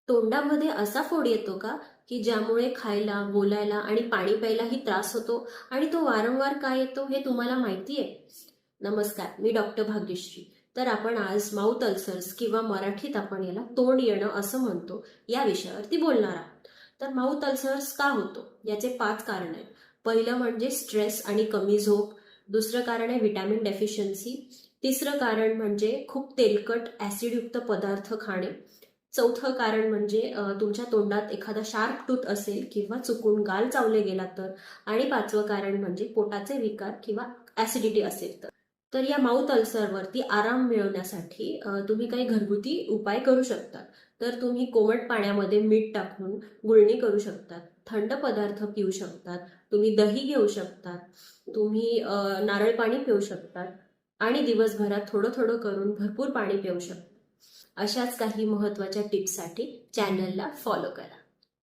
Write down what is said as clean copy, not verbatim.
तोंडामध्ये असा फोड येतो का की ज्यामुळे खायला, बोलायला आणि पाणी प्यायलाही त्रास होतो आणि तो वारंवार का येतो हे तुम्हाला माहिती आहे? नमस्कार, मी डॉक्टर भाग्यश्री. तर आपण आज माउथ अल्सर्स किंवा मराठीत आपण याला तोंड येणं असं म्हणतो, या विषयावरती बोलणार आहोत. तर माउथ अल्सर्स का होतो याचे 5 कारण आहेत. पहिलं म्हणजे स्ट्रेस आणि कमी झोप. दुसरं कारण आहे व्हिटॅमिन डेफिशियन्सी. तिसरं कारण म्हणजे खूप तेलकट ॲसिडयुक्त पदार्थ खाणे. चौथं कारण म्हणजे तुमच्या तोंडात एखादा शार्प टूथ असेल किंवा चुकून गाल चावले गेला तर. आणि 5वं कारण म्हणजे पोटाचे विकार किंवा ॲसिडिटी असेल तर. तर या माउथ अल्सरवरती आराम मिळवण्यासाठी तुम्ही काही घरगुती उपाय करू शकता. तर तुम्ही कोमट पाण्यामध्ये मीठ टाकून गुळणी करू शकतात, थंड पदार्थ पिऊ शकतात, तुम्ही दही घेऊ शकतात, तुम्ही नारळ पाणी पिऊ शकतात आणि दिवसभरात थोडं थोडं करून भरपूर पाणी पिऊ शकता. अशाच काही महत्त्वाच्या टिप्ससाठी चॅनलला फॉलो करा.